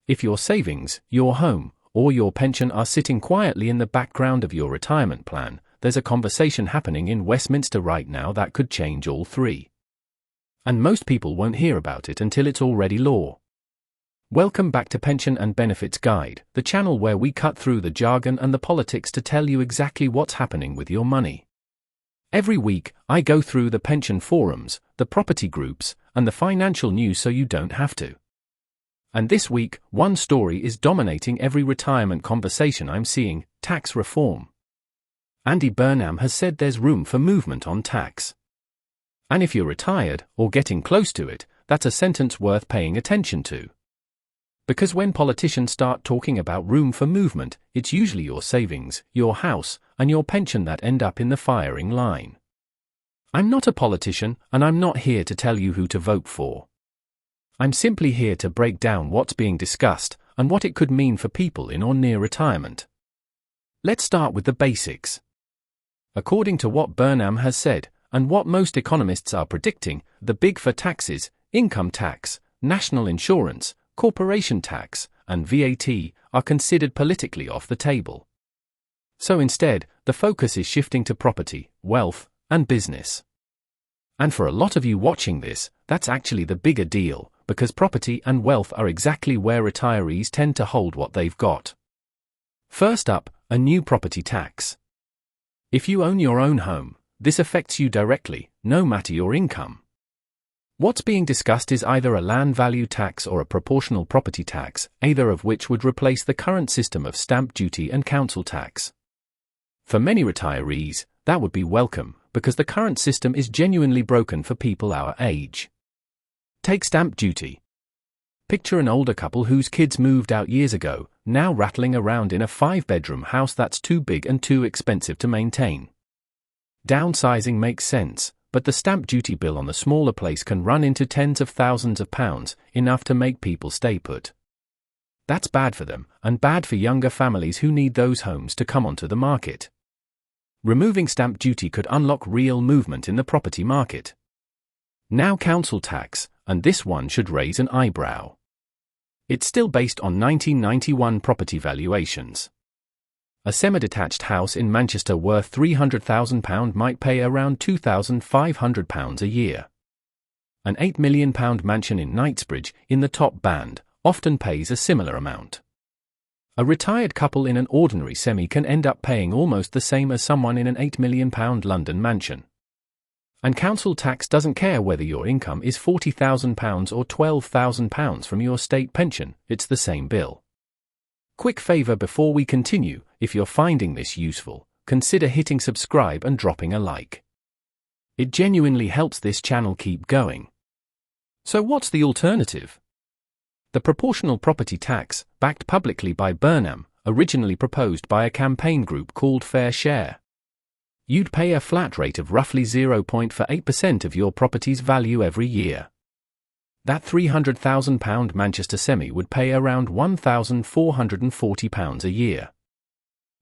If your savings, your home, or your pension are sitting quietly in the background of your retirement plan, there's a conversation happening in Westminster right now that could change all three. And most people won't hear about it until it's already law. Welcome back to Pension and Benefits Guide, the channel where we cut through the jargon and the politics to tell you exactly what's happening with your money. Every week, I go through the pension forums, the property groups, and the financial news so you don't have to. And this week, one story is dominating every retirement conversation I'm seeing: tax reform. Andy Burnham has said there's room for movement on tax. And if you're retired, or getting close to it, that's a sentence worth paying attention to. Because when politicians start talking about room for movement, it's usually your savings, your house, and your pension that end up in the firing line. I'm not a politician, and I'm not here to tell you who to vote for. I'm simply here to break down what's being discussed, and what it could mean for people in or near retirement. Let's start with the basics. According to what Burnham has said, and what most economists are predicting, the big four taxes, income tax, national insurance, corporation tax, and VAT, are considered politically off the table. So instead, the focus is shifting to property, wealth, and business. And for a lot of you watching this, that's actually the bigger deal, because property and wealth are exactly where retirees tend to hold what they've got. First up, a new property tax. If you own your own home, this affects you directly, no matter your income. What's being discussed is either a land value tax or a proportional property tax, either of which would replace the current system of stamp duty and council tax. For many retirees, that would be welcome, because the current system is genuinely broken for people our age. Take stamp duty. Picture an older couple whose kids moved out years ago, now rattling around in a 5-bedroom house that's too big and too expensive to maintain. Downsizing makes sense, but the stamp duty bill on the smaller place can run into tens of thousands of pounds, enough to make people stay put. That's bad for them, and bad for younger families who need those homes to come onto the market. Removing stamp duty could unlock real movement in the property market. Now council tax, and this one should raise an eyebrow. It's still based on 1991 property valuations. A semi-detached house in Manchester worth £300,000 might pay around £2,500 a year. An £8 million mansion in Knightsbridge, in the top band, often pays a similar amount. A retired couple in an ordinary semi can end up paying almost the same as someone in an £8 million London mansion. And council tax doesn't care whether your income is £40,000 or £12,000 from your state pension, it's the same bill. Quick favor before we continue: if you're finding this useful, consider hitting subscribe and dropping a like. It genuinely helps this channel keep going. So what's the alternative? The proportional property tax, backed publicly by Burnham, originally proposed by a campaign group called Fair Share. You'd pay a flat rate of roughly 0.48% of your property's value every year. That £300,000 Manchester semi would pay around £1,440 a year.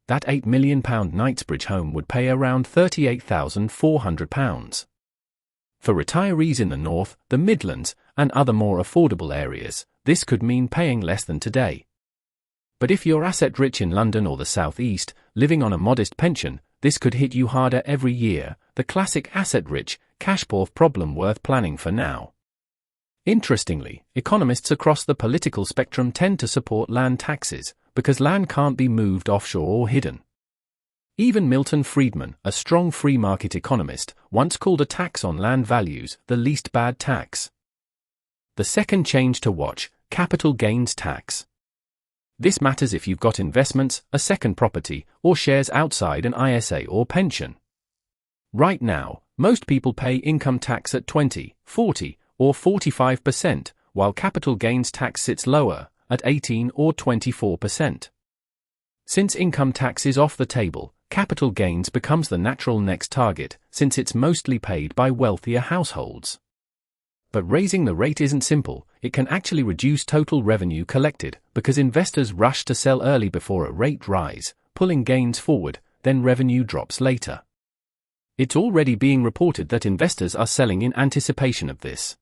That £8 million Knightsbridge home would pay around £38,400. For retirees in the North, the Midlands, and other more affordable areas, this could mean paying less than today. But if you're asset-rich in London or the South East, living on a modest pension, this could hit you harder every year, the classic asset-rich, cash-poor problem worth planning for now. Interestingly, economists across the political spectrum tend to support land taxes, because land can't be moved offshore or hidden. Even Milton Friedman, a strong free market economist, once called a tax on land values the least bad tax. The second change to watch: capital gains tax. This matters if you've got investments, a second property, or shares outside an ISA or pension. Right now, most people pay income tax at 20, 40, or 45%, while capital gains tax sits lower, at 18 or 24%. Since income tax is off the table, capital gains becomes the natural next target, since it's mostly paid by wealthier households. But raising the rate isn't simple. It can actually reduce total revenue collected, because investors rush to sell early before a rate rise, pulling gains forward, then revenue drops later. It's already being reported that investors are selling in anticipation of this.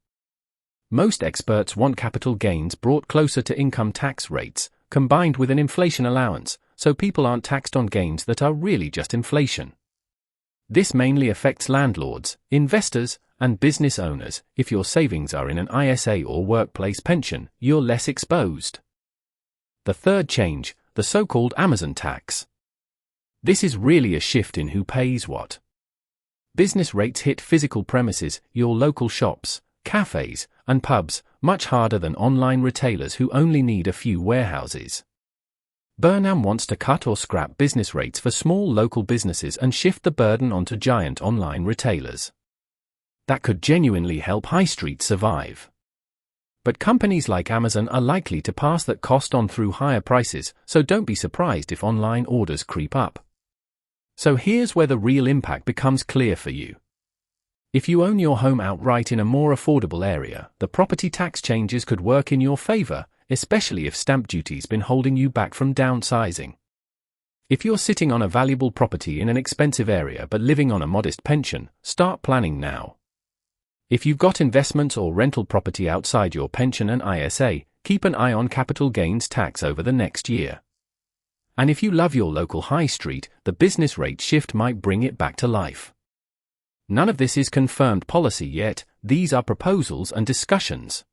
Most experts want capital gains brought closer to income tax rates, combined with an inflation allowance, so people aren't taxed on gains that are really just inflation. This mainly affects landlords, investors, and business owners. If your savings are in an ISA or workplace pension, you're less exposed. The third change, the so-called Amazon tax. This is really a shift in who pays what. Business rates hit physical premises, your local shops, cafes, and pubs, much harder than online retailers who only need a few warehouses. Burnham wants to cut or scrap business rates for small local businesses and shift the burden onto giant online retailers. That could genuinely help high streets survive. But companies like Amazon are likely to pass that cost on through higher prices, so don't be surprised if online orders creep up. So here's where the real impact becomes clear for you. If you own your home outright in a more affordable area, the property tax changes could work in your favor, especially if stamp duty's been holding you back from downsizing. If you're sitting on a valuable property in an expensive area but living on a modest pension, start planning now. If you've got investments or rental property outside your pension and ISA, keep an eye on capital gains tax over the next year. And if you love your local high street, the business rate shift might bring it back to life. None of this is confirmed policy yet, these are proposals and discussions.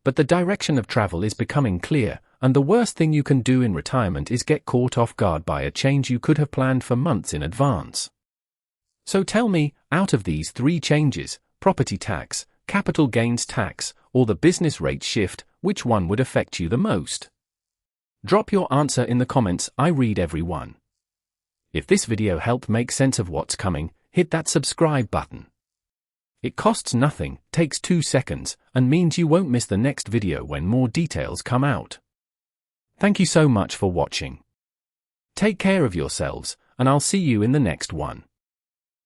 But the direction of travel is becoming clear, and the worst thing you can do in retirement is get caught off guard by a change you could have planned for months in advance. So tell me, out of these three changes, property tax, capital gains tax, or the business rate shift, which one would affect you the most? Drop your answer in the comments, I read every one. If this video helped make sense of what's coming, hit that subscribe button. It costs nothing, takes 2 seconds, and means you won't miss the next video when more details come out. Thank you so much for watching. Take care of yourselves, and I'll see you in the next one.